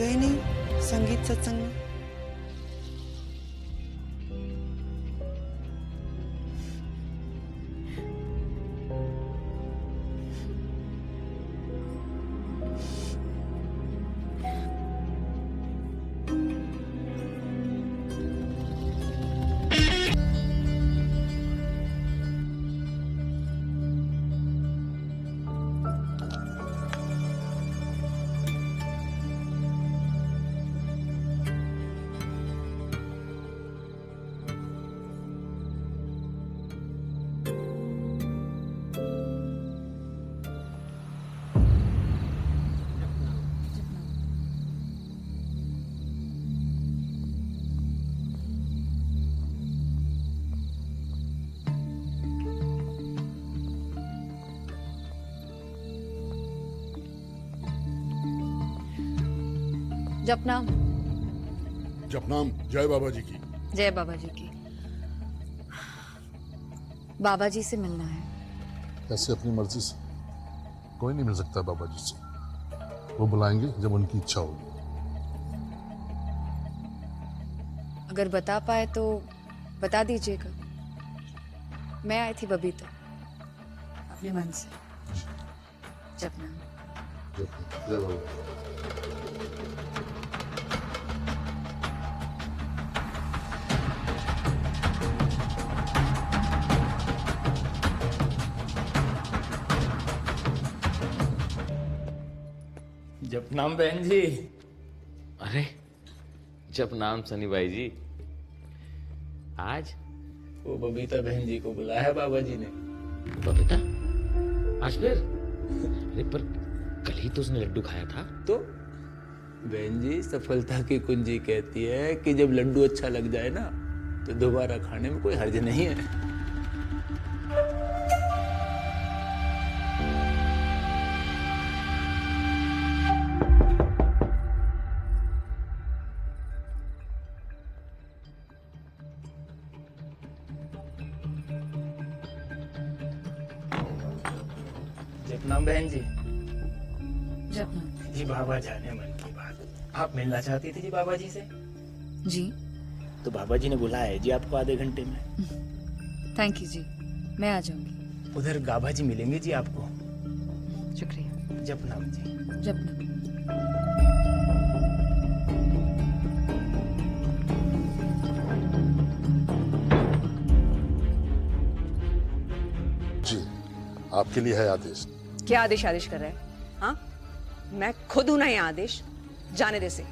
गए नहीं संगीत सत्संग में? जपनाम। जपनाम। जय बाबा जी की। जय बाबा जी की। बाबा जी से मिलना है। ऐसे अपनी मर्जी से कोई नहीं मिल सकता बाबा जी से। वो बुलाएंगे जब उनकी इच्छा होगी। अगर बता पाए तो बता दीजिएगा। मैं आई थी बबीता, अपने मन से। जपनाम। जय बाबा। जपनाम बहन जी। अरे जपनाम सनी भाई जी। आज वो बबीता बहन जी को बुलाया है बाबा जी ने। बबीता आज फिर? अरे पर कल ही तो उसने लड्डू खाया था। तो बहन जी सफलता की कुंजी कहती है कि जब लड्डू अच्छा लग जाए ना तो दोबारा खाने में कोई हर्ज नहीं है। जपनाम बहन जी। जपनाम। जी बाबा जाने मन की बात, आप मिलना चाहती थी जी बाबा जी से? जी। तो बाबा जी ने बुलाया है जी आपको आधे घंटे में। थैंक यू जी, मैं आ जाऊंगी। उधर गाभा जी मिलेंगे जी आपको। शुक्रिया। जपनाम जी। जपनाम। जी आपके लिए है आदेश। क्या आदेश आदेश कर रहा है? हाँ, मैं खुद हूं ना ये आदेश। जाने दे से।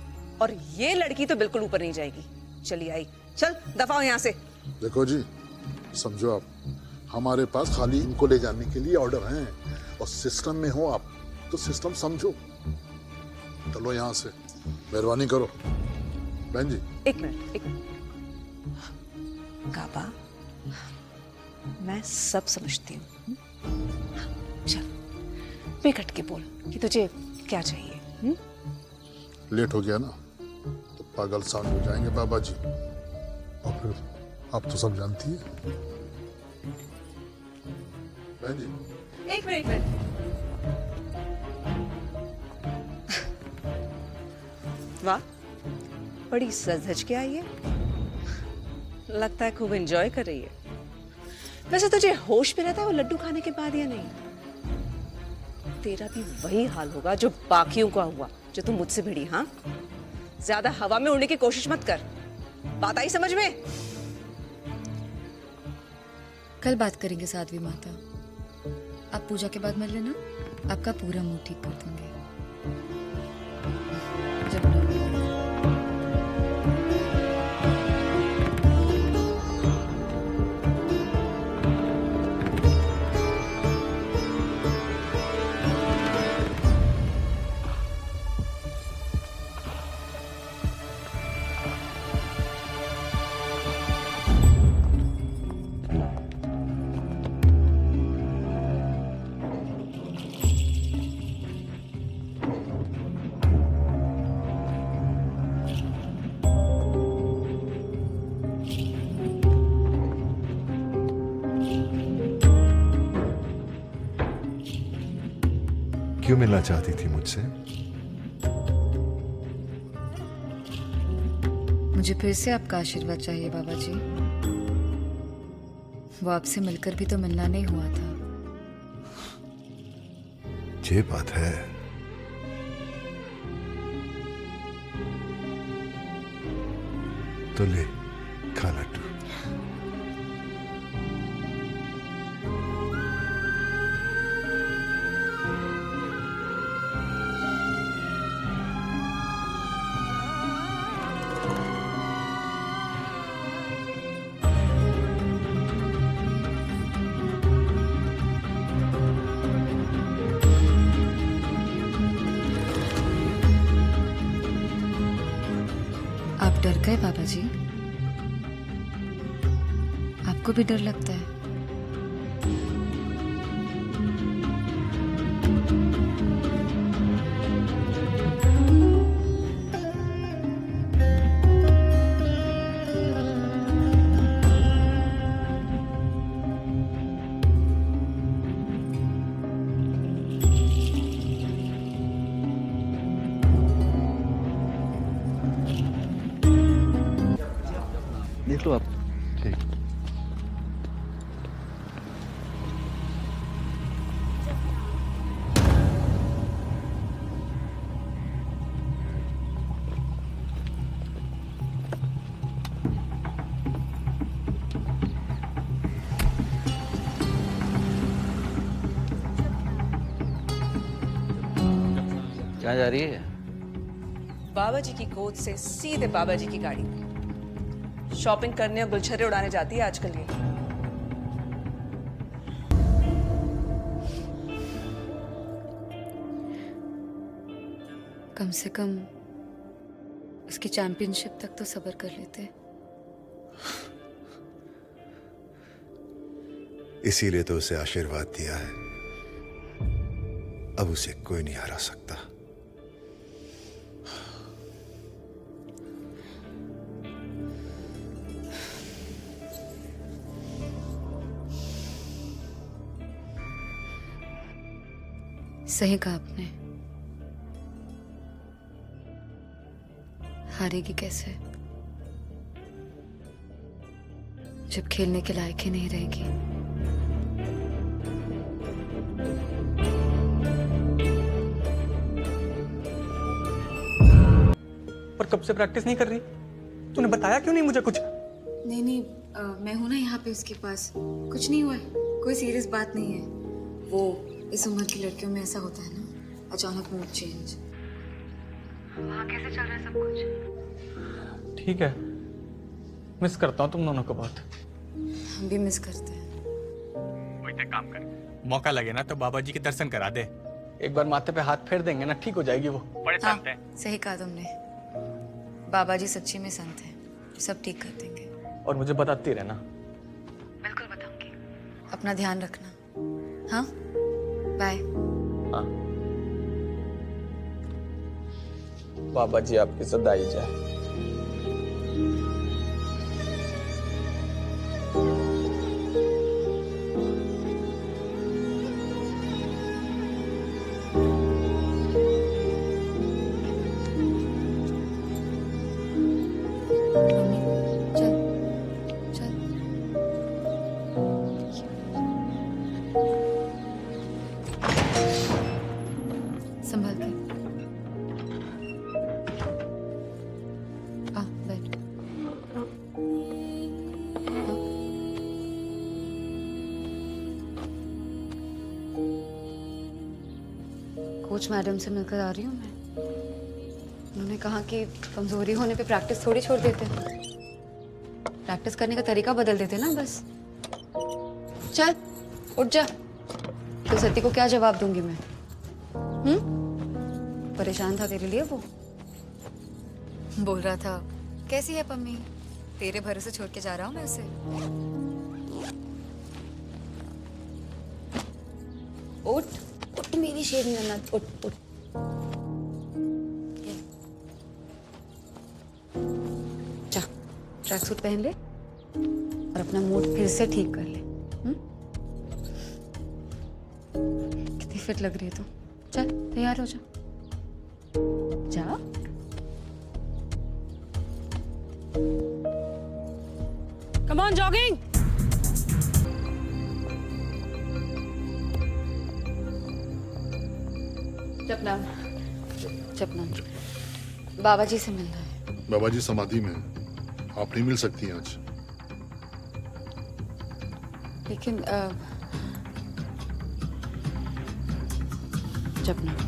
और ये लड़की तो बिल्कुल ऊपर नहीं जाएगी। चली आई, चल दफा हो यहाँ से। देखो जी, समझो आप, हमारे पास खाली इनको ले जाने के लिए ऑर्डर हैं और सिस्टम में हो आप तो सिस्टम समझो। चलो यहाँ से, मेहरबानी करो बहन जी। एक मिनट, एक मिनट। गाबा, मैं सब समझती हूँ। चल बेकट के बोल कि तुझे क्या चाहिए। लेट हो गया ना तो पागल साउंड हो जाएंगे बाबा जी। और फिर आप तो सब जानती है बहन जी। एक मिनट, एक मिनट। वाह, बड़ी सज धज के आई है। लगता है खूब एंजॉय कर रही है। वैसे तुझे होश में रहता है वो लड्डू खाने के बाद या नहीं? तेरा भी वही हाल होगा जो बाकियों का हुआ, जो तुम मुझसे भिड़ी। हाँ, ज्यादा हवा में उड़ने की कोशिश मत कर। बात आई समझ में? कल बात करेंगे साध्वी माता। आप पूजा के बाद मिल लेना, आपका पूरा मूड ठीक कर देंगे। जपनाम। क्यों मिलना चाहती थी मुझसे? मुझे फिर से आपका आशीर्वाद चाहिए बाबा जी। वो आपसे मिलकर भी तो मिलना नहीं हुआ था। ये बात है। तो ले खा लड्डू। आप डर गए बाबा जी? आपको भी डर लगता है? देख लो आप। ठीक। कहाँ जा रही है? बाबा जी की गोद से सीधे बाबा जी की गाड़ी में शॉपिंग करने और गुलछर्रे उड़ाने जाती है आजकल ये। कम से कम उसकी चैंपियनशिप तक तो सब्र कर लेते। इसीलिए तो उसे आशीर्वाद दिया है। अब उसे कोई नहीं हरा सकता। सही कहा आपने। हारेगी कैसे जब खेलने के लायक ही नहीं रहेगी। पर कब से प्रैक्टिस नहीं कर रही? तूने बताया क्यों नहीं मुझे कुछ? नहीं, मैं हूं ना यहाँ पे उसके पास। कुछ नहीं हुआ है, कोई सीरियस बात नहीं है। वो इस उम्र की लड़कियों में ऐसा होता है ना, अचानक मूड चेंज। वहाँ कैसे चल रहा है सब कुछ? ठीक है, मिस करता हूँ तुम दोनों को बहुत। हम भी मिस करते हैं। वही काम कर, मौका लगे ना तो बाबा जी के दर्शन करा दे। एक बार माथे पे हाथ फेर देंगे ना, ठीक हो जाएगी वो। बड़े हाँ, संत हैं। सही कहा तुमने। बाबा जी सच्ची में संत हैं, सब ठीक कर देंगे। और मुझे बताती रहना। बिल्कुल बताऊंगी। अपना ध्यान रखना। हाँ, बाय। हाँ। बाबा जी आपकी सदाई जाए। चल चल। संभाल के आ, बैठ। कोच मैडम से मिलकर आ रही हूँ मैं। उन्होंने कहा कि कमजोरी होने पे प्रैक्टिस थोड़ी छोड़ देते हैं, प्रैक्टिस करने का तरीका बदल देते ना बस। चल उठ जा। तो सती को क्या जवाब दूंगी मैं? परेशान था तेरे लिए वो। बोल रहा था कैसी है पम्मी, तेरे भरोसे छोड़ के जा रहा हूँ मैं उसे। उठ उठ मेरी शेरनी नन्नत, उठ उठ। जा ट्रैक सूट पहन ले और अपना मूड फिर से ठीक कर ले। कितनी फिट लग रही है तू। चल तैयार हो जा। जा। Come on jogging. जपनाम, जपनाम। बाबा जी से मिलना है। बाबा जी समाधि में हैं। आप नहीं मिल सकती आज। लेकिन जपनाम।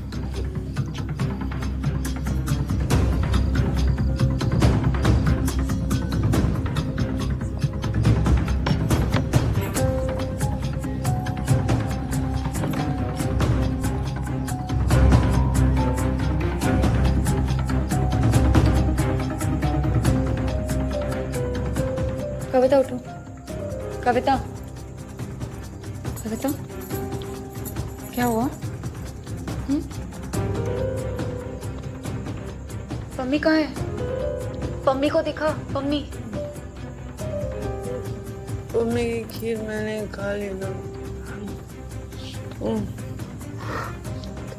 कविता उठो। कविता, कविता, क्या हुआ? पम्मी कहाँ है? पम्मी को दिखा। पम्मी, मम्मी की खीर मैंने खा ली ना।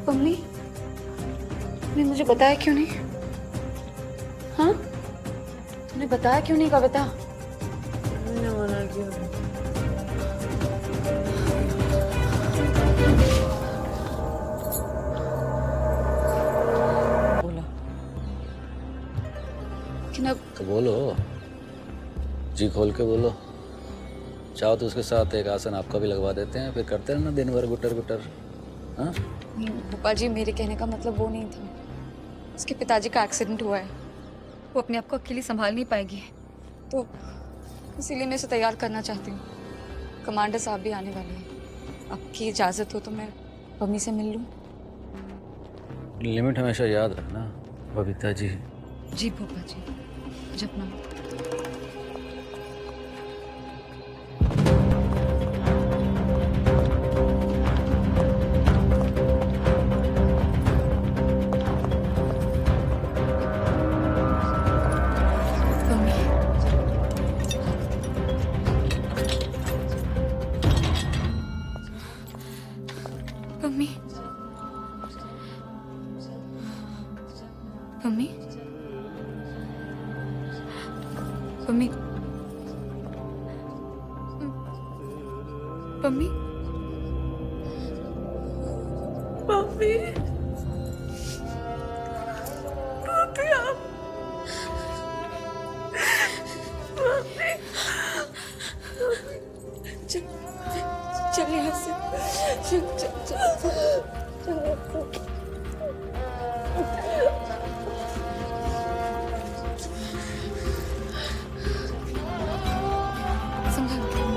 पम्मी ने मुझे बताया क्यों नहीं? हाँ, तूने बताया क्यों नहीं कविता? मैंने मना किया। बोला लेकिन अब तो बोलो, जी खोल के बोलो। चाहो तो उसके साथ एक आसन आपका भी लगवा देते हैं, फिर करते रहना दिन भर गुटर गुटर। हाँ, भोपाल जी, मेरे कहने का मतलब वो नहीं था। उसके पिताजी का एक्सीडेंट हुआ है, वो अपने आप को अकेली संभाल नहीं पाएगी, तो इसीलिए मैं इसे तैयार करना चाहती हूँ। कमांडर साहब भी आने वाले हैं। आपकी इजाज़त हो तो मैं मम्मी से मिल लूँ? लिमिट हमेशा याद रखना बबीता जी। जी भोपाल जी, जपना। Mummy, mummy, mummy, mummy, mummy, चल यहाँ से। चल चल चल चल। संभाल के।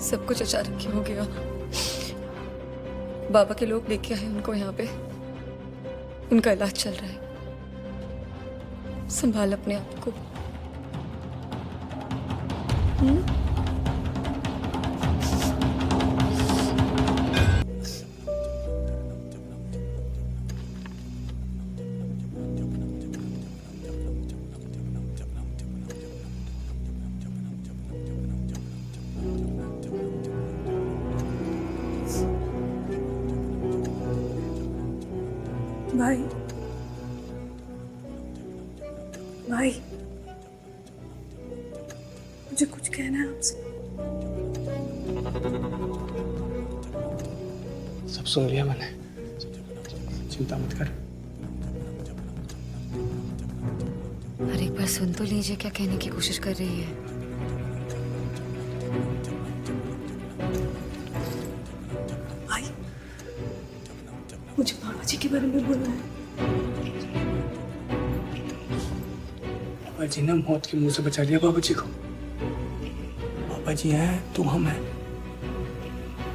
सब कुछ अचानक ही हो गया। बाबा के लोग लेके आए उनको यहाँ पे, उनका इलाज चल रहा है। संभाल अपने आप को। भाई, भाई, मुझे कुछ कहना है आपसे। सब सुन लिया मैंने, चिंता मत कर। और एक बार सुन तो लीजिए क्या कहने की कोशिश कर रही है। भाई, मुझे बाबा जी के बारे में बोलना है। बाबा जी ने मौत के मुंह से बचा लिया बाबा जी को। बाबा जी हैं तो हम हैं,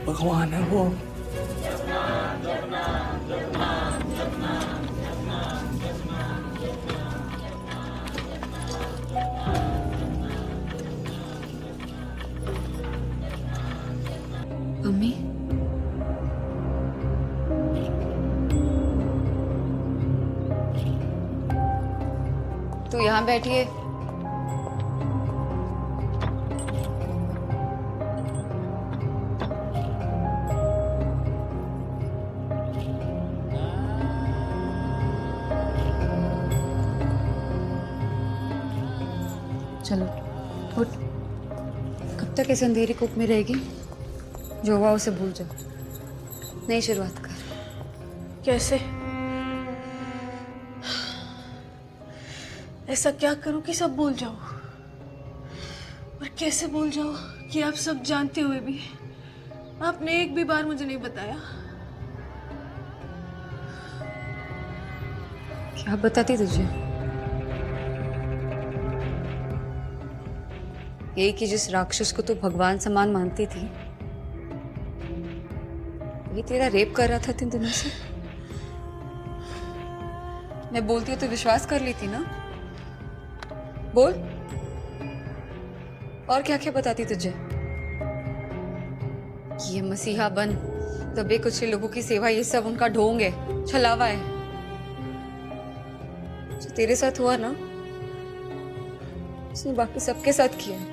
भगवान है वो। मम्मी, तू यहाँ बैठी है। चलो उठ। कब तक इस अंधेरी कूप में रहेगी? जो हुआ उसे भूल जाओ, नई शुरुआत कर। कैसे? ऐसा क्या करूं कि सब भूल जाऊं? और कैसे भूल जाऊं कि आप सब जानते हुए भी आपने एक भी बार मुझे नहीं बताया? क्या बताती तुझे? यही कि जिस राक्षस को तू भगवान समान मानती थी, ये तेरा रेप कर रहा था 3 दिनों से। मैं बोलती हूँ तो विश्वास कर लेती ना? बोल, और क्या क्या बताती तुझे? ये मसीहा बन, दबे कुचले लोगों की सेवा, ये सब उनका ढोंग है, छलावा है। जो तेरे साथ हुआ ना, उसने बाकी सबके साथ किया है,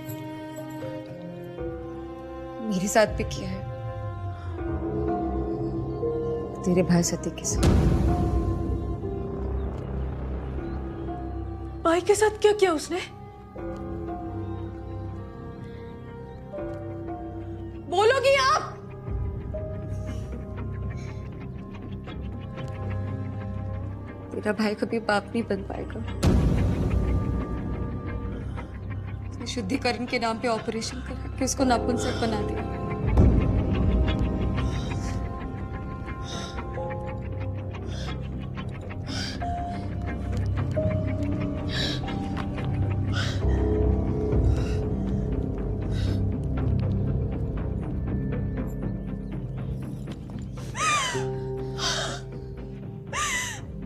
मेरे साथ भी किया है, तेरे भाई सती के साथ। भाई के साथ क्या किया उसने? बोलोगी आप? तेरा भाई कभी बाप नहीं बन पाएगा। उसने शुद्धिकरण के नाम पे ऑपरेशन करा के उसको नपुंसक बना दिया।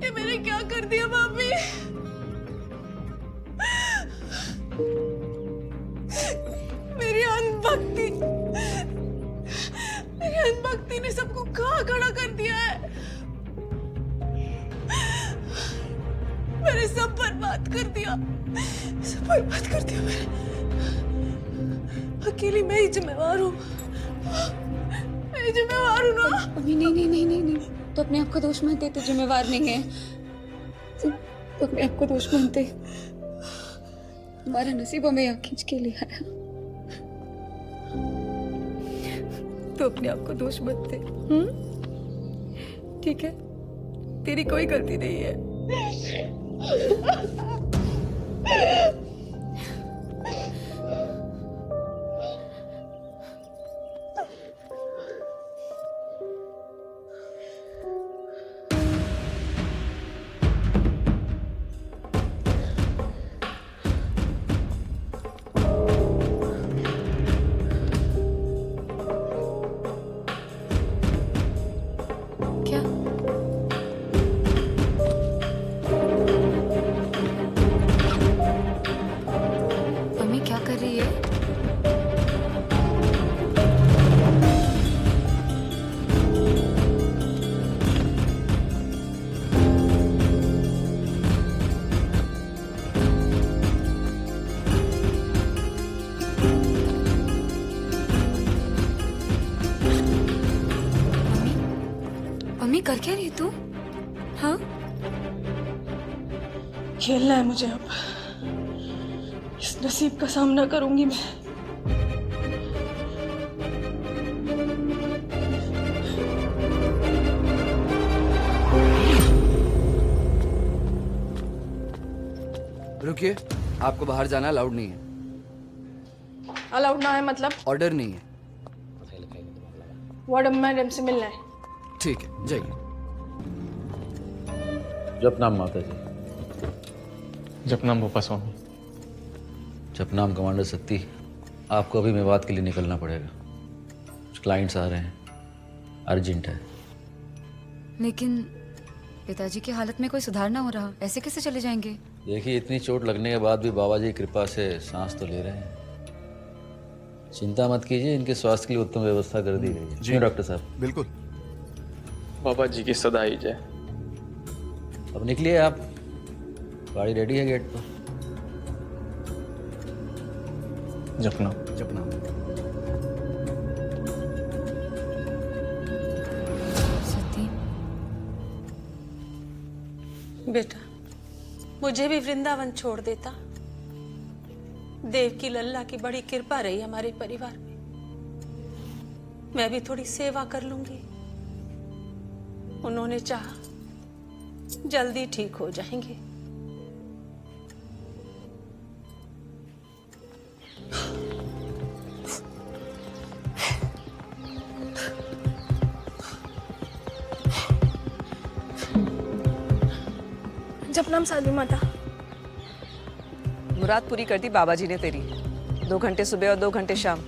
ये मैंने क्या कर दिया भाभी? मेरी अंधभक्ति ने सबको कहाँ खड़ा कर दिया है। मैंने सब बर्बाद कर दिया, सब बर्बाद कर दिया मैंने। अकेली मैं ही जिम्मेवार हूँ, मैं ही जिम्मेवार हूँ ना। अभी नहीं, तो अपने आप को दोष मत दे, तू जिम्मेवार नहीं है। तो अपने आप को दोष मत दे, हमारा नसीब हमें यहाँ खींच के ले आया। तो अपने आप को दोष मत दे, ठीक है? तेरी कोई गलती नहीं है। कर क्या रही तू? हाँ? खेलना है मुझे अब। इस नसीब का सामना करूंगी मैं। रुकिए, आपको बाहर जाना अलाउड नहीं है। अलाउड ना है मतलब? ऑर्डर नहीं है। वार्डन मैडम से मिलना है। ठीक है, जाइए। जपनाम माता जी। जपनाम भोपा स्वामी। जपनाम कमांडर सत्ती, आपको अभी मेवात के लिए निकलना पड़ेगा। कुछ क्लाइंट्स आ रहे हैं, अर्जेंट है। लेकिन पिताजी की हालत में कोई सुधार ना हो रहा, ऐसे कैसे चले जाएंगे? देखिए, इतनी चोट लगने के बाद भी बाबा जी की कृपा से सांस तो ले रहे हैं। चिंता मत कीजिए, इनके स्वास्थ्य के लिए उत्तम व्यवस्था कर दी गई है। जी डॉक्टर साहब। बिल्कुल। बाबा जी की सदा ही जय। अब निकलिए आप, गाड़ी रेडी है गेट पर। जपनाम। जपनाम। सती, बेटा, मुझे भी वृंदावन छोड़ देता। देव की लल्ला की बड़ी कृपा रही हमारे परिवार में। मैं भी थोड़ी सेवा कर लूंगी। उन्होंने चाहा जल्दी ठीक हो जाएंगे। जपनाम साधु माता। मुराद पूरी कर दी बाबा जी ने तेरी। 2 घंटे सुबह और 2 घंटे शाम।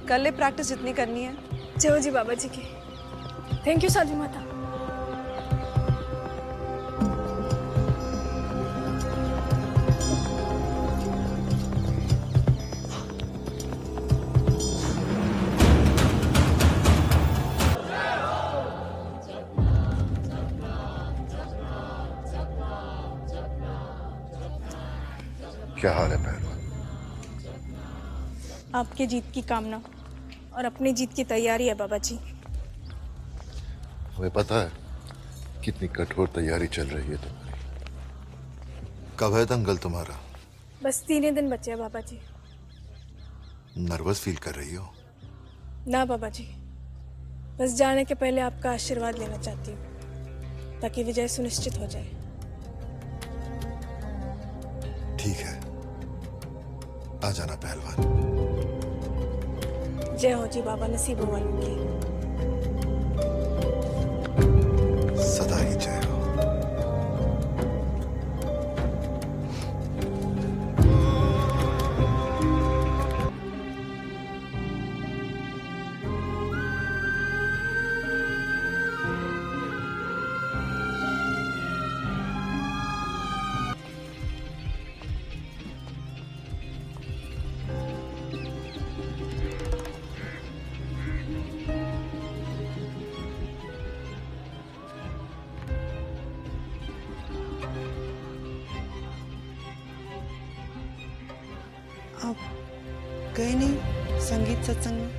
कर ले प्रैक्टिस जितनी करनी है। जय हो जी बाबा जी की। थैंक यू साधु माता। क्या हाल है पहलवान? आपके जीत की कामना और अपनी जीत की तैयारी है बाबा जी। हमें पता है कितनी कठोर तैयारी चल रही है तुम्हारी। कब है दंगल तुम्हारा? बस 3 दिन बचे हैं बाबा जी। नर्वस फील कर रही हो? ना बाबा जी, बस जाने के पहले आपका आशीर्वाद लेना चाहती हूँ ताकि विजय सुनिश्चित हो जाए। ठीक है, आ जाना पहलवान। जय हो जी बाबा नसीब वालों की। सदा ही जय हो। आप गए नहीं संगीत सत्संग में?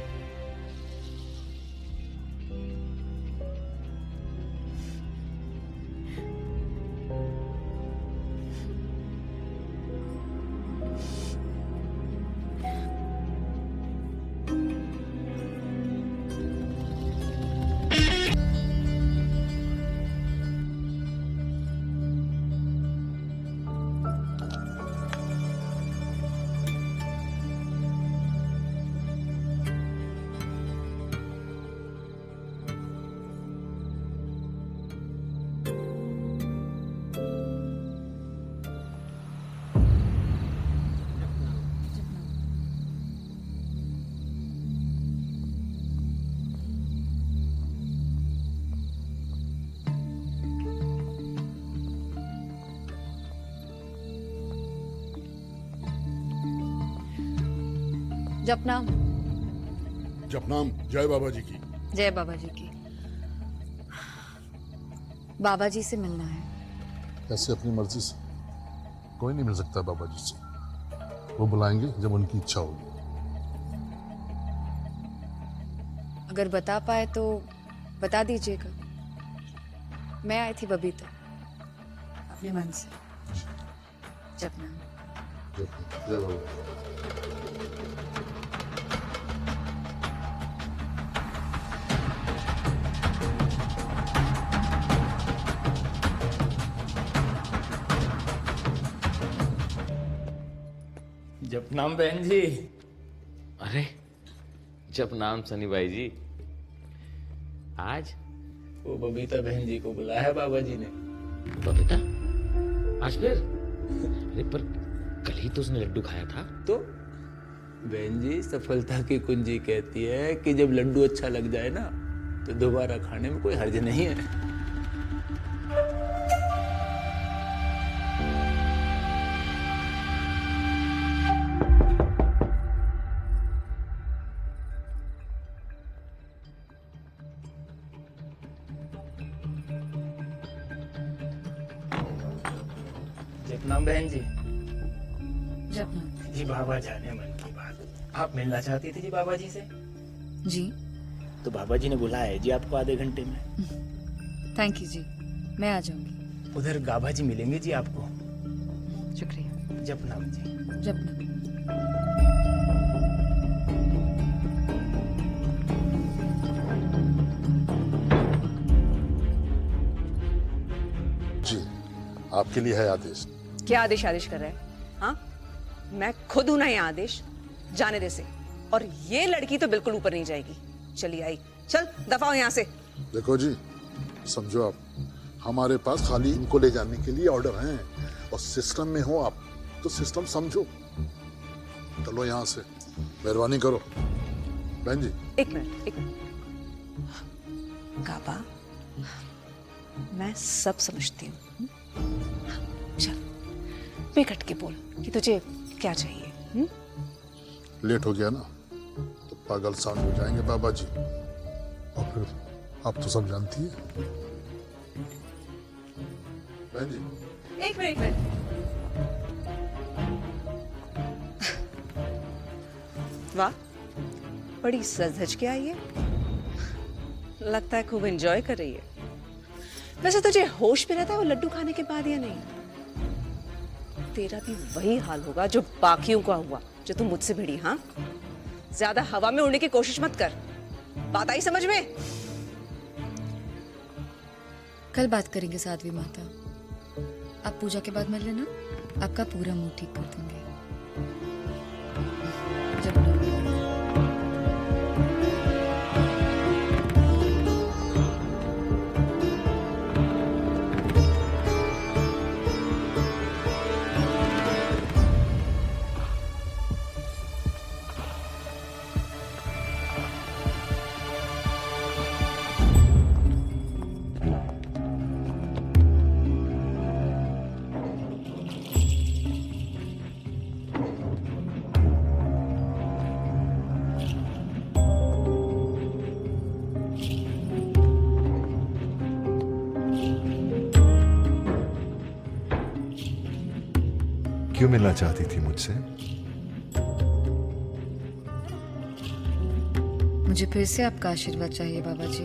जपनाम। जपनाम। जय बाबा जी की। जय बाबा जी की। बाबा जी से मिलना है। ऐसे अपनी मर्जी से कोई नहीं मिल सकता बाबा जी से। वो बुलाएंगे जब उनकी इच्छा होगी। अगर बता पाए तो बता दीजिएगा। मैं आई थी बबीता अपने मन से जब नाम जय बाबा। जपनाम बहन जी। अरे जब नाम सनी भाई जी, आज वो बबीता बहन जी को बुलाया है बाबा जी ने। बबीता आज फिर? अरे पर कल ही तो उसने लड्डू खाया था। तो बहन जी सफलता की कुंजी कहती है कि जब लड्डू अच्छा लग जाए ना तो दोबारा खाने में कोई हर्ज नहीं है। जपनाम बहन जी। जब नाम जी बाबा जाने मन की बात, आप मिलना चाहती थी जी बाबा जी से? जी तो बाबा जी ने बुलाया है जी आपको आधे घंटे में। थैंक यू जी, मैं आ जाऊंगी। उधर गाभा जी मिलेंगे जी आपको। शुक्रिया। जपनाम जी। जब नाम जी आपके लिए है आदेश। क्या आदेश आदेश कर रहा है? हाँ, मैं खुद हूं ना ये आदेश, जाने दे से। और ये लड़की तो बिल्कुल ऊपर नहीं जाएगी। चली आई, चल दफा हो यहाँ से। देखो जी, समझो आप, हमारे पास खाली इनको ले जाने के लिए ऑर्डर हैं और सिस्टम में हो आप तो सिस्टम समझो। चलो यहाँ से, मेहरबानी करो। बहन जी एक मिनट, एक मिनट। गाबा, मैं सब समझती हूँ। चल बेकट के बोल कि तुझे क्या चाहिए। लेट हो गया ना तो पागल सांड हो जाएंगे बाबा जी, और फिर आप तो सब जानती है। बहन जी एक मिनट, एक मिनट। वाह, बड़ी सज धज के आई है। लगता है खूब एंजॉय कर रही है। वैसे तुझे होश में रहता है वो लड्डू खाने के बाद या नहीं? तेरा भी वही हाल होगा जो बाकियों का हुआ, जो तुम मुझसे भिड़ी। हाँ, ज्यादा हवा में उड़ने की कोशिश मत कर। बात आई समझ में? कल बात करेंगे साध्वी माता। आप पूजा के बाद मिल लेना, आपका पूरा मूड ठीक कर देंगे। जब नाम क्यों मिलना चाहती थी मुझसे? मुझे फिर से आपका आशीर्वाद चाहिए बाबा जी।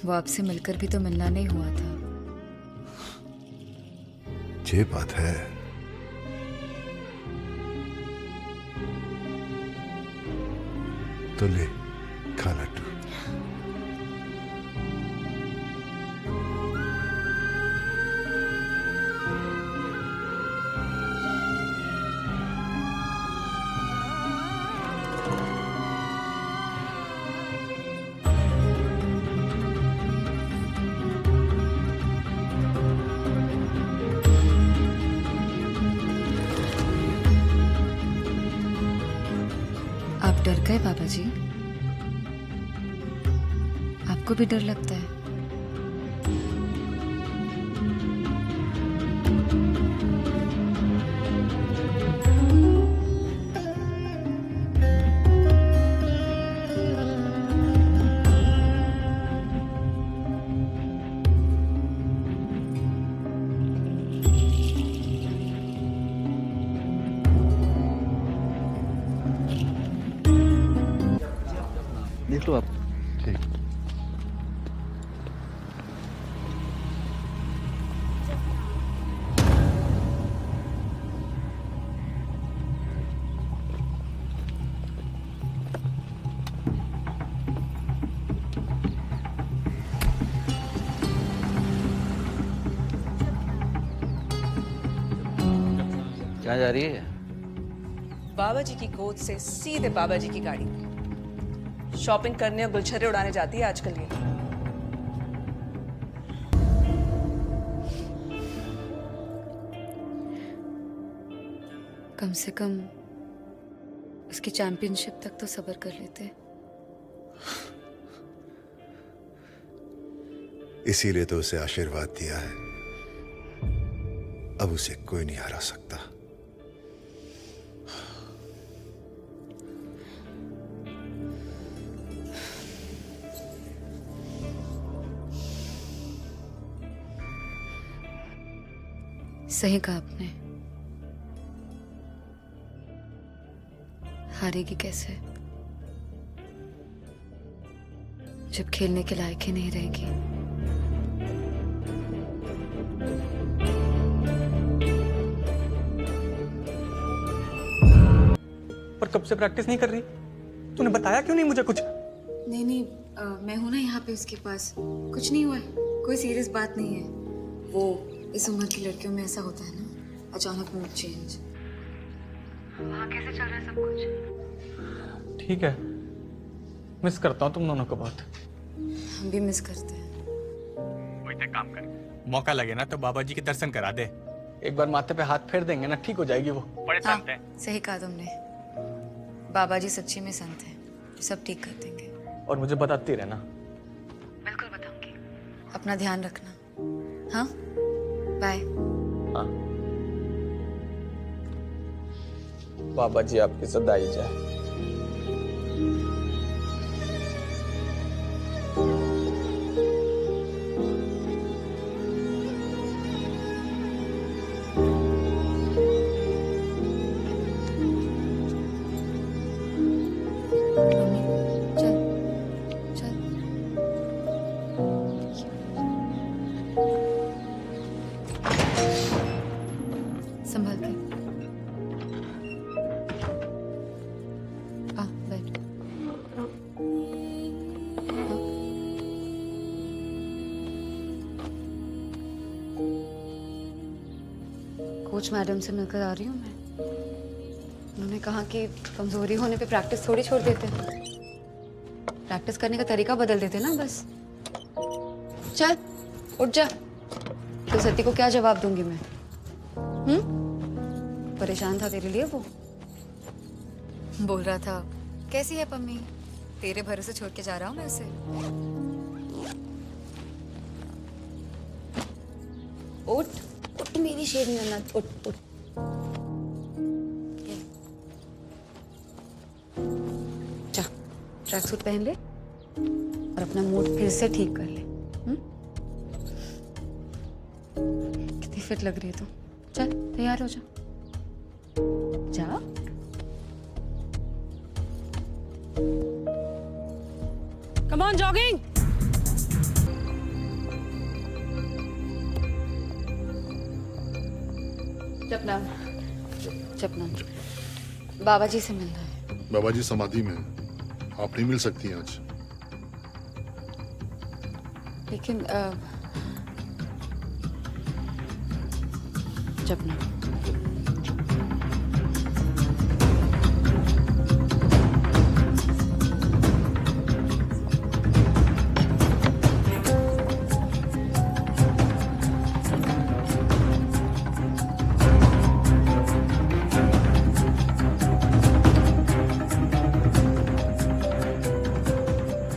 वो आपसे मिलकर भी तो मिलना नहीं हुआ था। ये बात है। तो ले, खा लड्डू। आप डर गए बाबा जी? आपको भी डर लगता है? देख लो आप। ठीक। कहाँ जा रही है? बाबा जी की गोद से सीधे बाबा जी की गाड़ी में शॉपिंग करने और गुलछर्रे उड़ाने जाती है आजकल ये। कम से कम उसकी चैंपियनशिप तक तो सब्र कर लेते। इसीलिए तो उसे आशीर्वाद दिया है। अब उसे कोई नहीं हरा सकता। सही कहा आपने। हारेगी कैसे जब खेलने के लायक ही नहीं रहेगी। पर कब से प्रैक्टिस नहीं कर रही? तूने बताया क्यों नहीं मुझे कुछ? नहीं, मैं हूं ना यहाँ पे उसके पास। कुछ नहीं हुआ है, कोई सीरियस बात नहीं है। वो इस उम्र की लड़कियों में ऐसा होता है ना, अचानक मूड चेंज। वहाँ कैसे चल रहा है सब कुछ? ठीक है, मिस करता हूँ तुम दोनों को बहुत। हम भी मिस करते हैं। कोई तो काम कर, मौका लगे ना तो बाबा जी के दर्शन करा दे। एक बार माथे पे हाथ फेर देंगे ना, ठीक हो जाएगी वो। बड़े हाँ, संत हैं। सही कहा तुमने। बाबा जी सच्ची में संत हैं, सब ठीक कर देंगे। और मुझे बताती रहना। बिल्कुल बताऊंगी। अपना ध्यान रखना। हाँ, बाय। हाँ। बाबा जी आपकी सदाई जाए। चल चल। संभाल के आ, बैठ। कोच मैडम से मिलकर आ रही हूँ मैं। उन्होंने कहा कि कमजोरी होने पे प्रैक्टिस थोड़ी छोड़ देते। प्रैक्टिस करने का तरीका बदल देते ना बस। चल उठ जा। तो सती को क्या जवाब दूंगी मैं? परेशान था तेरे लिए वो। बोल रहा था कैसी है पम्मी, तेरे भरोसे छोड़ के जा रहा हूँ मैं उसे। उठ उठ मेरी शेरनी नन्ना, उठ उठ। जा ट्रैक सूट पहन ले और अपना मूड फिर से ठीक कर ले। कितनी फिट लग रही है तू। चल तैयार हो जा। जा। Come on jogging. जपना जपना, बाबा जी से मिलना है। बाबा जी समाधि में, आप नहीं मिल सकती हैं आज। लेकिन जपना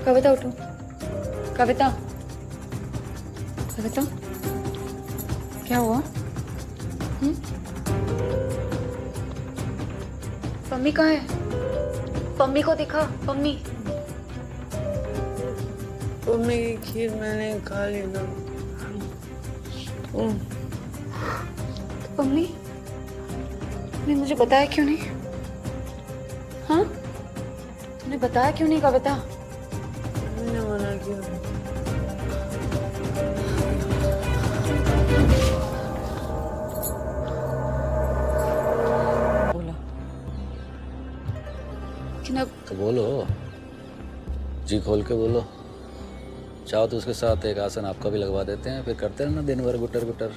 कविता उठो। कविता कविता क्या हुआ? पम्मी कहाँ है? पम्मी को दिखा। पम्मी मम्मी की खीर मैंने खा ली ना। पम्मी ने मुझे बताया क्यों नहीं? हाँ, तूने बताया क्यों नहीं कविता? मैंने मना किया। लेकिन अब तो बोलो, जी खोल के बोलो। चाहो तो उसके साथ एक आसन आपका भी लगवा देते हैं, फिर करते रहना दिन भर गुटर गुटर।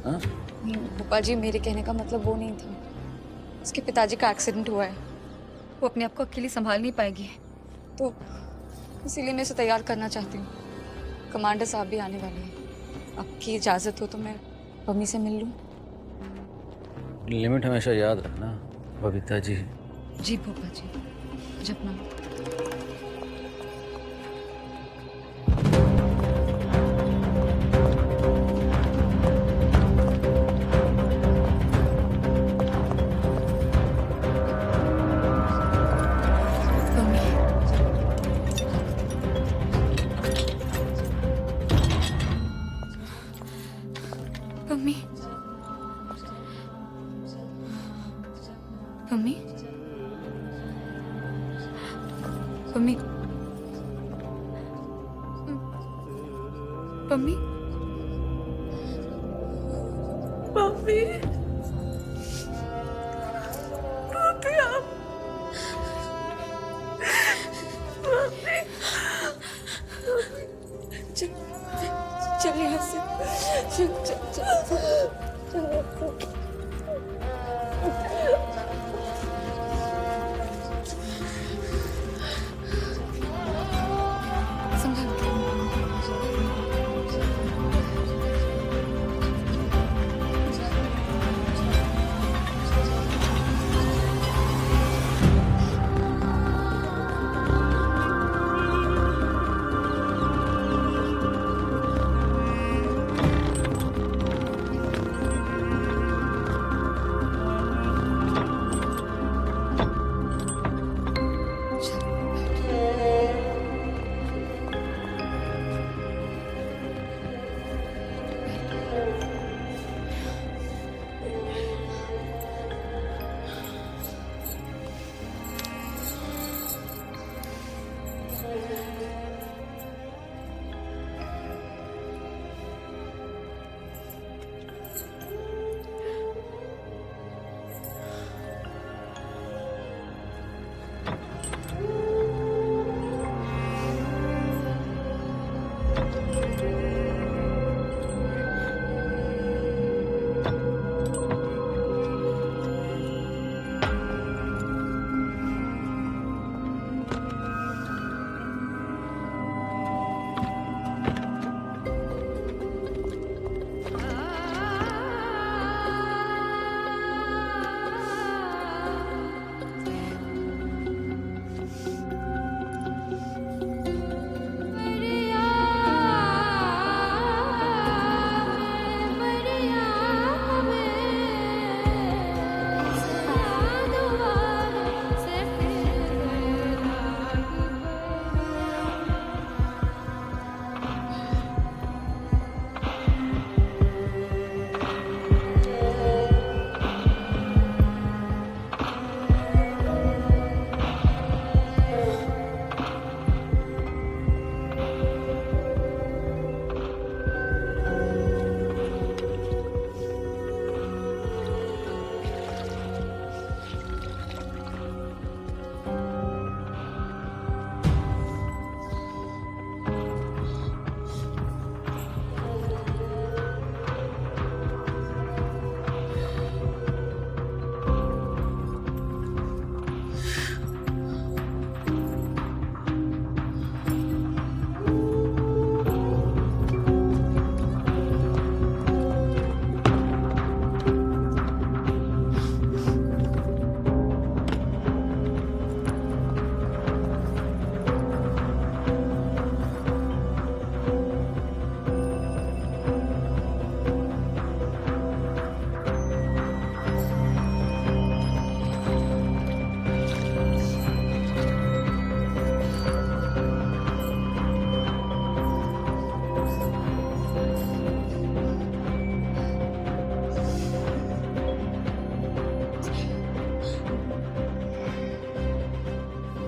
हाँ नहीं भोपा जी, मेरे कहने का मतलब वो नहीं था। उसके पिताजी का एक्सीडेंट हुआ है, वो अपने आप को अकेली संभाल नहीं पाएगी, तो इसीलिए मैं इसे तैयार करना चाहती हूँ। कमांडर साहब भी आने वाले हैं, आपकी इजाज़त हो तो मैं मम्मी से मिल लूँ? लिमिट हमेशा याद रखना बबीता जी। जी भोपा जी, जपना। Mummy, mummy, mummy, mummy, mummy mummy आप मम्मी चल यहाँ से, चल चल चल।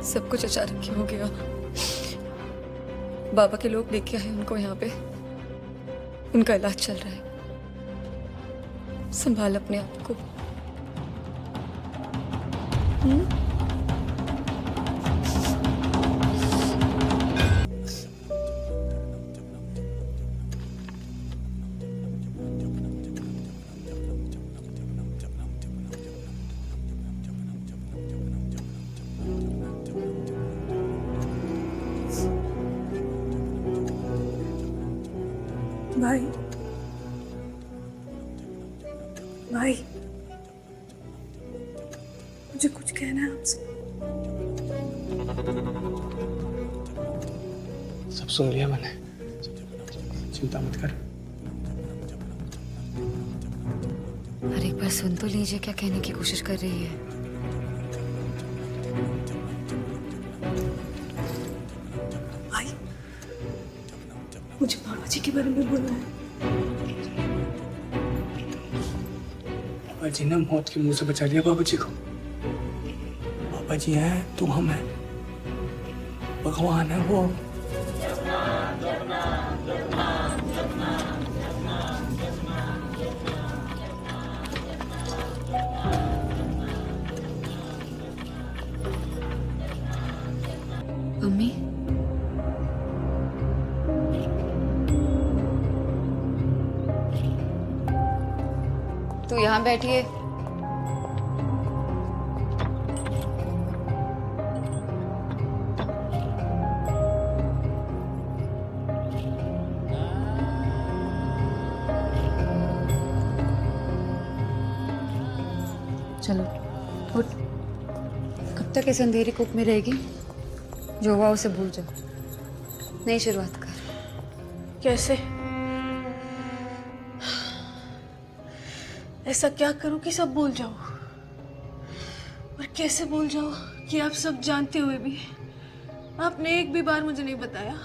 सब कुछ अचानक ही हो गया। बाबा के लोग लेके आए उनको यहाँ पे, उनका इलाज चल रहा है। संभाल अपने आप को। भाई भाई मुझे कुछ कहना है आपसे। सब सुन लिया मैंने, चिंता मत कर। अरे एक बार सुन तो लीजिए क्या कहने की कोशिश कर रही है। भाई मुझे बाबा जी के बारे में बोलना है। बाबा जी ने मौत के मुंह से बचा लिया बाबा जी को। बाबा जी हैं तो हम हैं, भगवान है वो। मम्मी तू यहाँ बैठी है। चलो उठ। कब तक इस अंधेरी कूप में रहेगी? जो हुआ उसे भूल जाओ, नई शुरुआत कर। कैसे? ऐसा क्या करूं कि सब भूल जाऊं? और कैसे भूल जाऊं कि आप सब जानते हुए भी आपने एक भी बार मुझे नहीं बताया?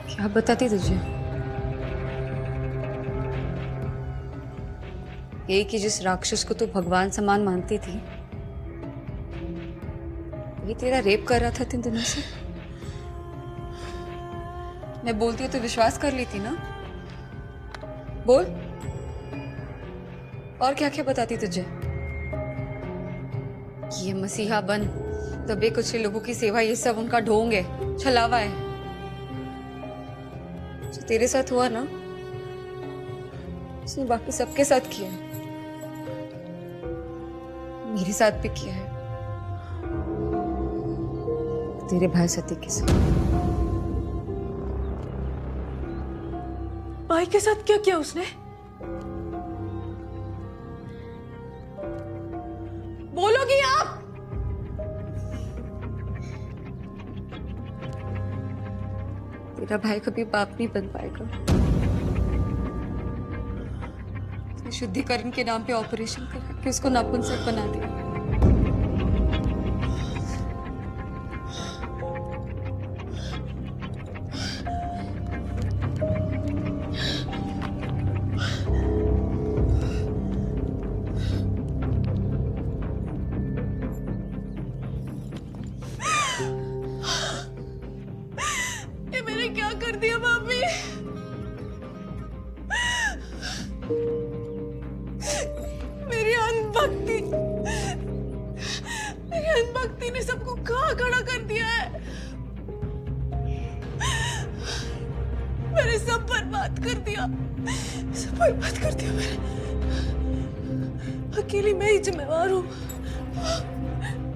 क्या बताती तुझे? ये कि जिस राक्षस को तू भगवान समान मानती थी ये तेरा रेप कर रहा था 3 दिनों से। मैं बोलती हूँ तो विश्वास कर लेती ना। बोल और क्या क्या बताती तुझे? ये मसीहा बन, दबे कुचले लोगों की सेवा, ये सब उनका ढोंग है, छलावा है। जो तेरे साथ हुआ ना उसने बाकी सबके साथ किया है, मेरे साथ भी किया है, तेरे भाई सती के साथ। भाई के साथ क्या किया उसने? बोलोगी आप? तेरा भाई कभी बाप नहीं बन पाएगा। शुद्धिकरण के नाम पे ऑपरेशन करा के उसको नपुंसक बना दिया। ये मैंने क्या कर दिया भाभी? मेरी अंधभक्ति ने सबको कहाँ खड़ा कर दिया है। मैंने सब बर्बाद कर दिया, सब बर्बाद कर दिया मैंने। अकेली मैं ही जिम्मेवार हूँ,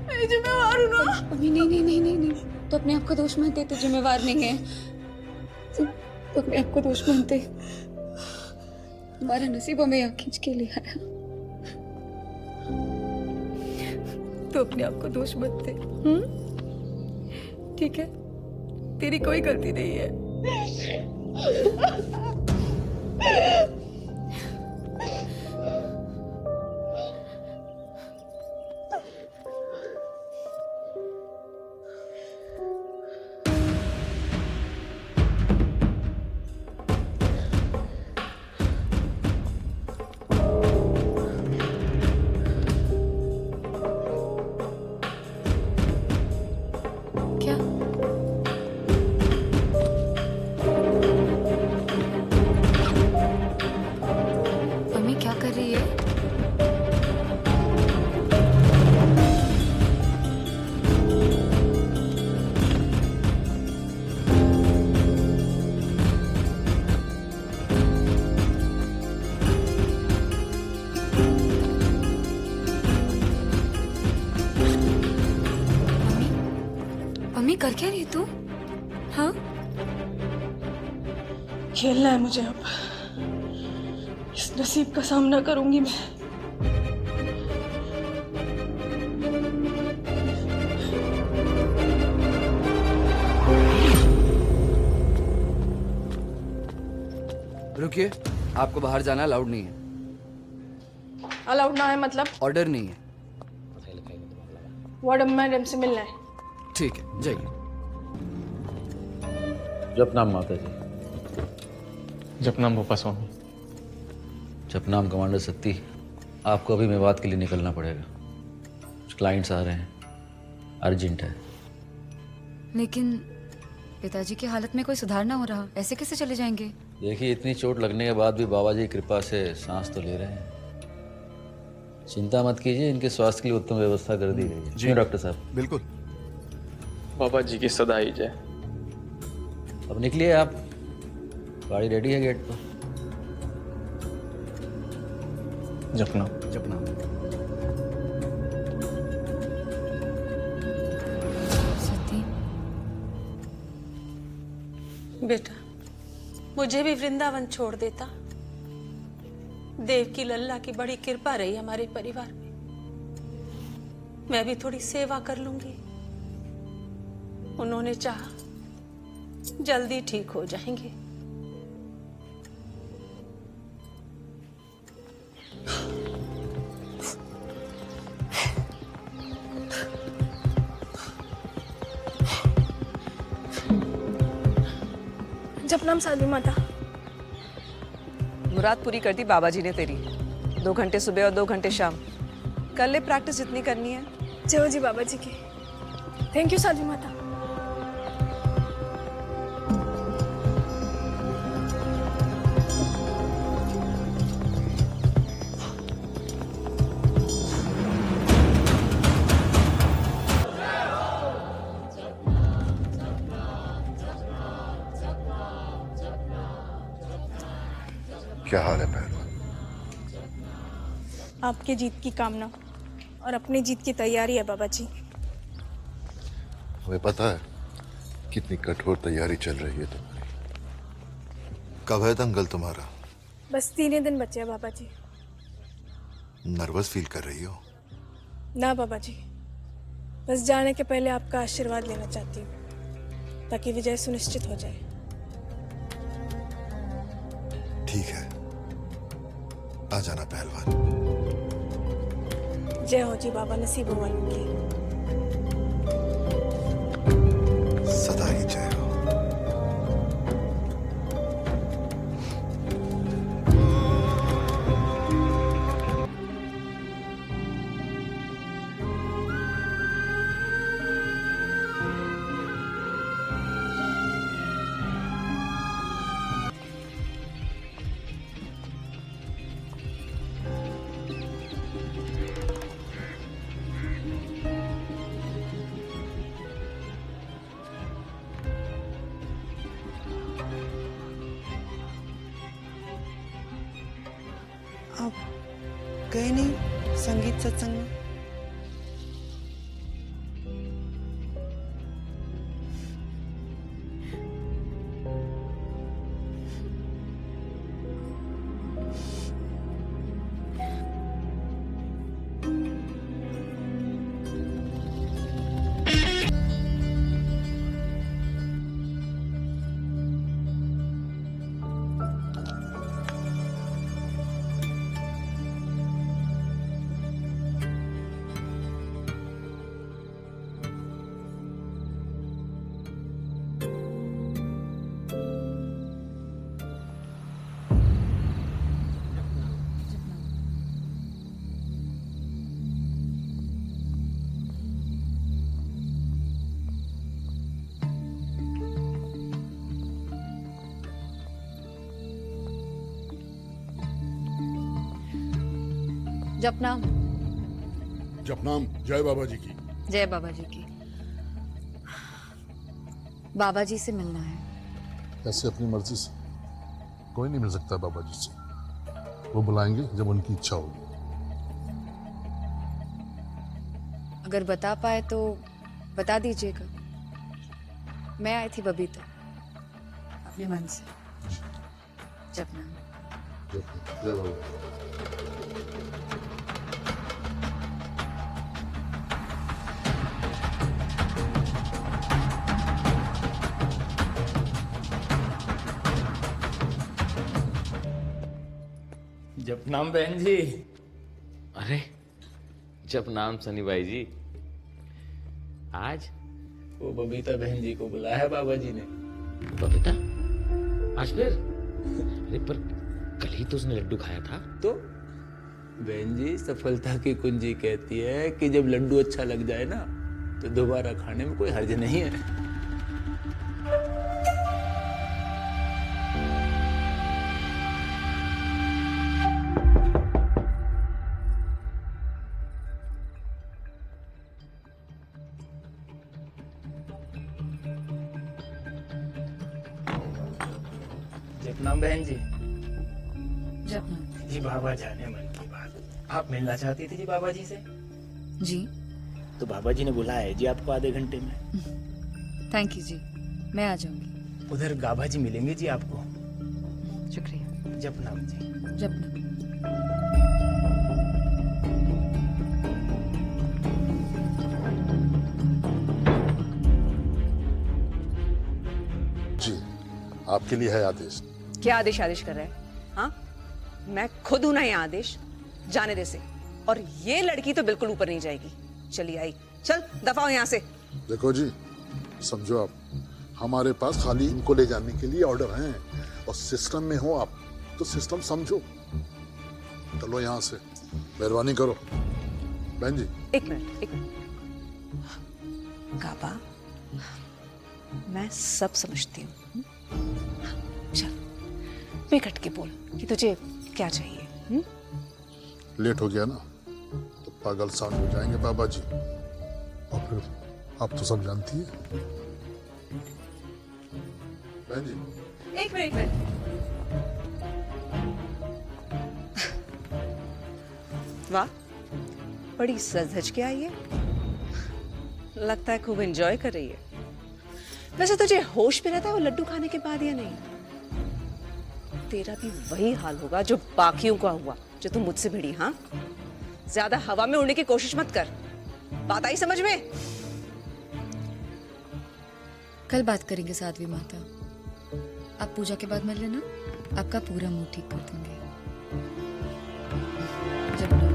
मैं ही जिम्मेवार हूँ ना। अभी नहीं, तो अपने आप को दोष मत दे। तू जिम्मेवार नहीं है, तो अपने आप को दोष मत दे। हमारा नसीब हमें यहाँ खींच के ले आया, तो अपने आप को दोष मत दे। ठीक है, तेरी कोई गलती नहीं है। क्या? मम्मी क्या कर रही है? मम्मी कर क्या रही तू? हाँ खेलना है मुझे अब। इस नसीब का सामना करूंगी मैं। रुकिए, आपको बाहर जाना अलाउड नहीं है। अलाउड ना है मतलब? ऑर्डर नहीं है। वार्डन मैडम से मिलना है। ठीक है, जाइए। जपनाम माता जी। जपनाम भोपा स्वामी। जपनाम कमांडर सत्ती, आपको अभी मेवात के लिए निकलना पड़ेगा। कुछ क्लाइंट्स आ रहे हैं, अर्जेंट है। लेकिन पिताजी की हालत में कोई सुधार ना हो रहा, ऐसे कैसे चले जाएंगे? देखिए, इतनी चोट लगने के बाद भी बाबा जी की कृपा से सांस तो ले रहे हैं। चिंता मत कीजिए, इनके स्वास्थ्य के लिए उत्तम व्यवस्था कर दी गई है। जी डॉक्टर साहब। बिल्कुल। बाबा जी की सदा ही जय। अब निकलिए आप, गाड़ी रेडी है गेट पर। जपनाम। जपनाम। सती, बेटा, मुझे भी वृंदावन छोड़ देता। देव की लल्ला की बड़ी कृपा रही हमारे परिवार में। मैं भी थोड़ी सेवा कर लूंगी। उन्होंने चाहा जल्दी ठीक हो जाएंगे। जपनाम साधु माता। मुराद पूरी कर दी बाबा जी ने तेरी। 2 घंटे सुबह और 2 घंटे शाम कर ले प्रैक्टिस जितनी करनी है। जय हो जी बाबा जी की। थैंक यू साधु माता। क्या हाल है पहलवान? आपके जीत की कामना और अपनी जीत की तैयारी है बाबा जी। हमें पता है कितनी कठोर तैयारी चल रही है तुम्हारी। कब है दंगल तुम्हारा? बस 3 ही दिन बचे हैं बाबा जी। नर्वस फील कर रही हो? ना बाबा जी, बस जाने के पहले आपका आशीर्वाद लेना चाहती हूँ ताकि विजय सुनिश्चित हो जाए। ठीक है, आ जाना पहलवान। जय हो जी बाबा नसीबों वालों की। सदा ही जय हो। आप गए नहीं संगीत सत्संग में? जपनाम। जपनाम। जय बाबा जी की। जय बाबा जी की। बाबा जी से मिलना है। ऐसे अपनी मर्जी से कोई नहीं मिल सकता बाबा जी से। वो बुलाएंगे जब उनकी इच्छा होगी। अगर बता पाए तो बता दीजिएगा। मैं आई थी बबीता अपने मन से। जपना। जय बाबा। जपनाम बहन जी। अरे जब नाम सनी भाई जी, आज वो बबीता बहन जी को बुलाया है बाबा जी ने। बबीता आज फिर? अरे पर कल ही तो उसने लड्डू खाया था। तो बहन जी सफलता की कुंजी कहती है कि जब लड्डू अच्छा लग जाए ना तो दोबारा खाने में कोई हर्ज नहीं है। जपनाम बहन जी। जपना। जी बाबा जाने मन की बात, आप मिलना चाहती थी जी बाबा जी से? जी। तो बाबा जी ने बुलाया है जी आपको आधे घंटे में। थैंक यू जी, मैं आ जाऊंगी। उधर गाभा जी मिलेंगे जी आपको। शुक्रिया। जपनाम जी। जपना। जी आपके लिए है आदेश। क्या आदेश आदेश कर रहा है? हाँ, मैं खुद हूं ना ये आदेश, जाने दे से। और ये लड़की तो बिल्कुल ऊपर नहीं जाएगी। चली आई, चल दफा हो यहाँ से। देखो जी, समझो आप, हमारे पास खाली इनको ले जाने के लिए ऑर्डर हैं और सिस्टम में हो आप तो सिस्टम समझो। चलो यहाँ से, मेहरबानी करो। बहन जी एक मिनट, एक मिनट। गाबा, मैं सब समझती हूँ। चल बेकट के बोल कि तुझे क्या चाहिए। लेट हो गया ना तो पागल सांड हो जाएंगे बाबा जी, और फिर आप तो सब जानती है। बहन जी एक मिनट। वाह, बड़ी सज धज के आई है। लगता है खूब एंजॉय कर रही है। वैसे तुझे होश में रहता है वो लड्डू खाने के बाद या नहीं? तेरा भी वही हाल होगा जो बाकियों का हुआ, जो तुम मुझसे भिड़ी। हाँ, ज्यादा हवा में उड़ने की कोशिश मत कर। बात आई समझ में? कल बात करेंगे साध्वी माता। आप पूजा के बाद मिल लेना, आपका पूरा मूड ठीक कर देंगे। जपना।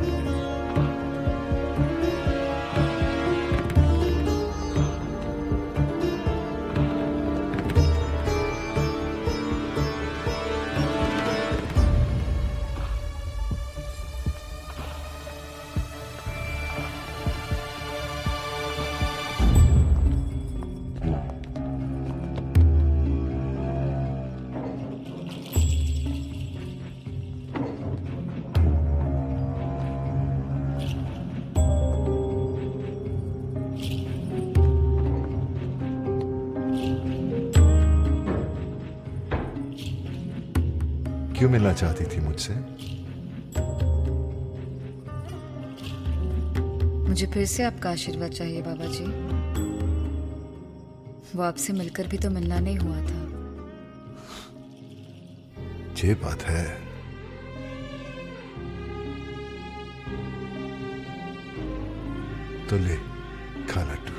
क्यों मिलना चाहती थी मुझसे? मुझे फिर से आपका आशीर्वाद चाहिए बाबा जी। वो आपसे मिलकर भी तो मिलना नहीं हुआ था। ये बात है। तो ले, खा लड्डू।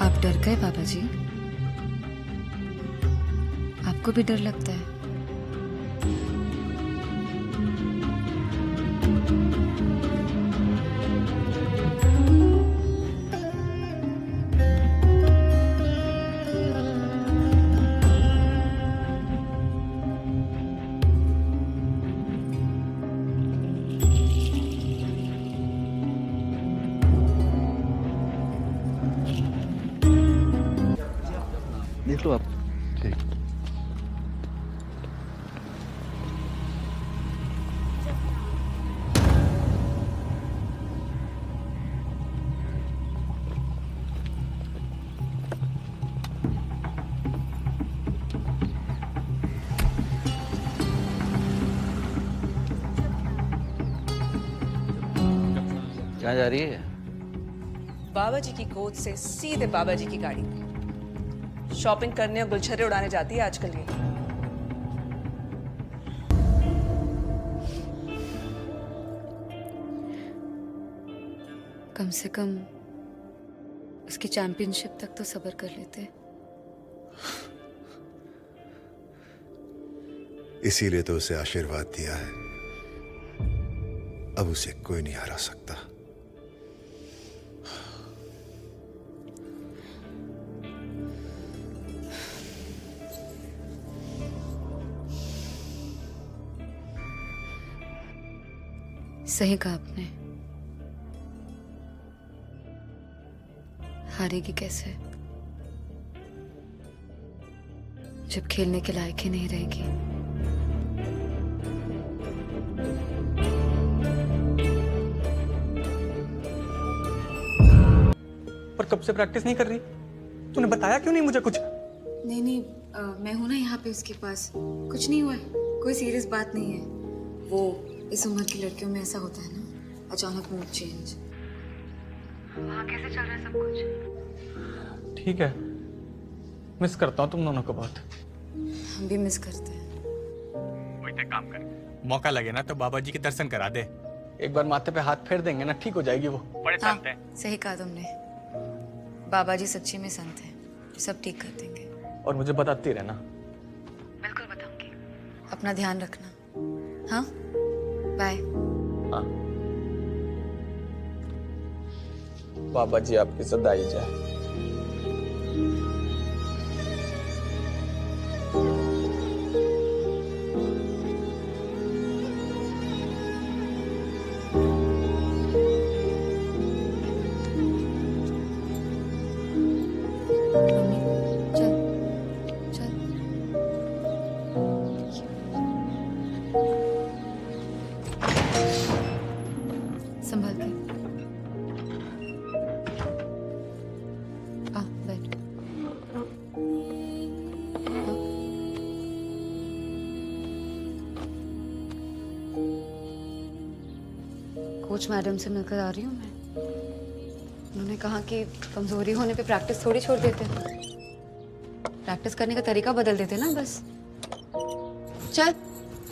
आप डर गए बाबा जी? आपको भी डर लगता है? देख लो आप। ठीक। कहाँ जा रही है? बाबा जी की गोद से सीधे बाबा जी की गाड़ी में शॉपिंग करने और गुलछर्रे उड़ाने जाती है आजकल ये। कम से कम उसकी चैंपियनशिप तक तो सब्र कर लेते। इसीलिए तो उसे आशीर्वाद दिया है। अब उसे कोई नहीं हरा सकता। सही कहा आपने। हारेगी कैसे जब खेलने के लायक ही नहीं रहेगी। पर कब से प्रैक्टिस नहीं कर रही? तूने बताया क्यों नहीं मुझे कुछ? नहीं, मैं हूं ना यहाँ पे उसके पास। कुछ नहीं हुआ है, कोई सीरियस बात नहीं है। वो इस उम्र की लड़कियों में ऐसा होता है ना, अचानक मूड चेंज। वहाँ कैसे चल रहा है सब कुछ? ठीक है, मिस करता हूँ तुम दोनों को बहुत। हम भी मिस करते हैं। वही काम कर, मौका लगे ना तो बाबा जी के दर्शन करा दे। एक बार माथे पे हाथ फेर देंगे ना, ठीक हो जाएगी वो। बड़े हाँ, संत हैं। सही कहा तुमने। बाबा जी सच्ची में संत हैं, सब ठीक कर देंगे। और मुझे बताती रहना। बिल्कुल बताऊंगी। अपना ध्यान रखना। हाँ, बाय। हाँ, बाबा जी आपकी सदाई जाए। चल चल। संभाल के आ, बैठ। कोच मैडम से मिलकर आ रही हूँ मैं। उन्होंने कहा कि कमजोरी होने पे प्रैक्टिस थोड़ी छोड़ देते। प्रैक्टिस करने का तरीका बदल देते ना बस। चल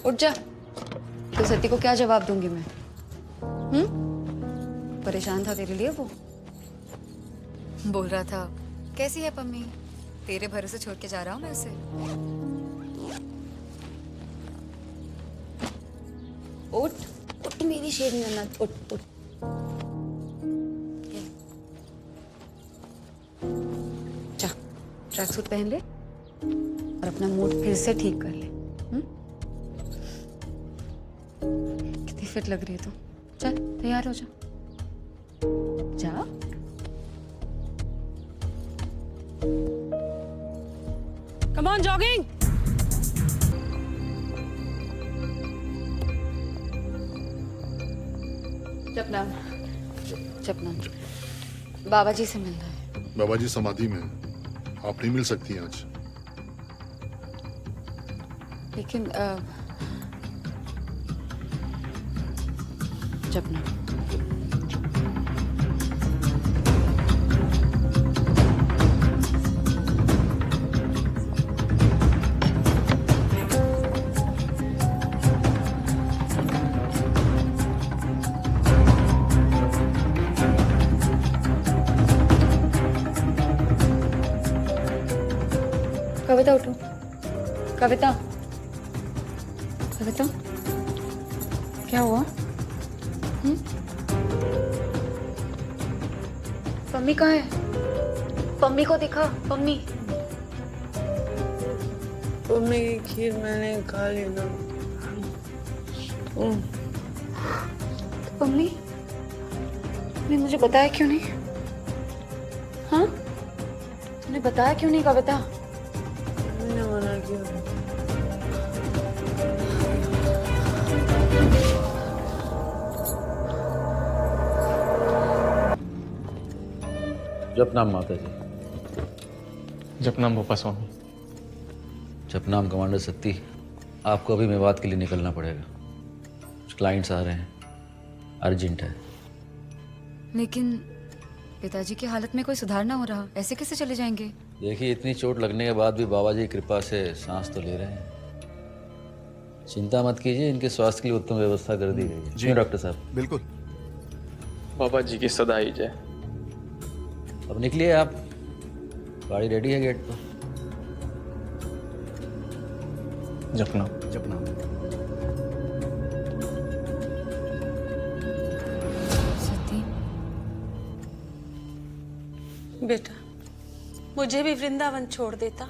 उठ जा। तो सती को क्या जवाब दूंगी मैं? परेशान था तेरे लिए वो। बोल रहा था कैसी है पम्मी, तेरे भरोसे छोड़ के जा रहा हूँ मैं उसे। उठ उठ मेरी शेरनी नन्ना, उठ उठ। जा ट्रैक सूट पहन ले और अपना मूड फिर से ठीक कर ले। कितनी फिट लग रही है तू। चल तैयार हो जा। जा। Come on jogging. जपना जपना बाबा जी से मिलना है। बाबा जी समाधि में हैं। आप नहीं मिल सकती हैं आज। लेकिन जपना कविता उठो। कविता कविता क्या हुआ? पम्मी कहाँ है? पम्मी को दिखा। पम्मी मम्मी की खीर मैंने खा ली ना। तो पम्मी तूने मुझे बताया क्यों नहीं? हाँ, तूने बताया क्यों नहीं कविता? मैंने मना किया। जपनाम माता जी। जपनाम भोपा स्वामी। जपनाम कमांडर सत्ती। आपको अभी मेवात के लिए निकलना पड़ेगा। कुछ क्लाइंट्स आ रहे हैं, अर्जेंट है। लेकिन पिताजी की हालत में कोई सुधार ना हो रहा, ऐसे कैसे चले जाएंगे? देखिए, इतनी चोट लगने के बाद भी बाबा जी की कृपा से सांस तो ले रहे हैं। चिंता मत कीजिए, इनके स्वास्थ्य के लिए उत्तम व्यवस्था कर दी गई है। जी डॉक्टर साहब। बिल्कुल। बाबा जी की सदा ही जय। अब निकलिए आप, गाड़ी रेडी है गेट पर। जपना जपना। सती, बेटा, मुझे भी वृंदावन छोड़ देता।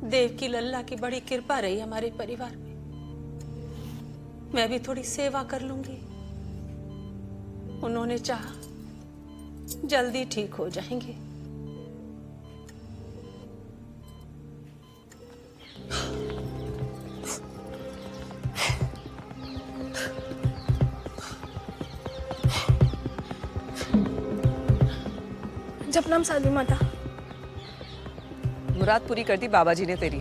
देव की लल्ला की बड़ी कृपा रही हमारे परिवार में। मैं भी थोड़ी सेवा कर लूंगी। उन्होंने चाहा जल्दी ठीक हो जाएंगे। जपनाम साधु माता। मुराद पूरी कर दी बाबा जी ने तेरी।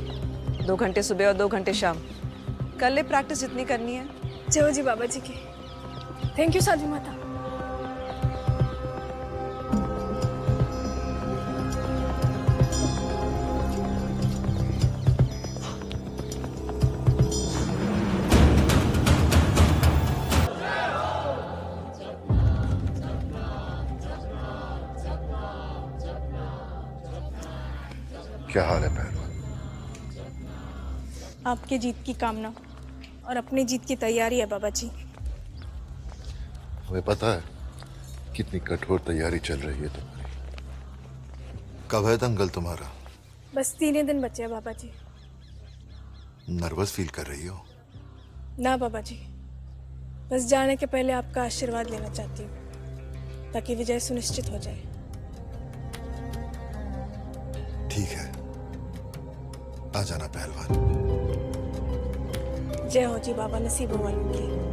2 घंटे सुबह और 2 घंटे शाम। कर ले प्रैक्टिस जितनी करनी है। जय हो जी बाबा जी की। थैंक यू साधु माता। क्या हाल है पहलवान? आपके जीत की कामना और अपनी जीत की तैयारी है बाबा जी। हमें पता है कितनी कठोर तैयारी चल रही है तुम्हारी। कब है दंगल तुम्हारा? बस 3 ही दिन बचे हैं बाबा जी। नर्वस फील कर रही हो? ना बाबा जी, बस जाने के पहले आपका आशीर्वाद लेना चाहती हूँ ताकि विजय सुनिश्चित हो जाए। ठीक है, आ जाना पहलवान। जय हो जी बाबा, नसीब हो वालों की।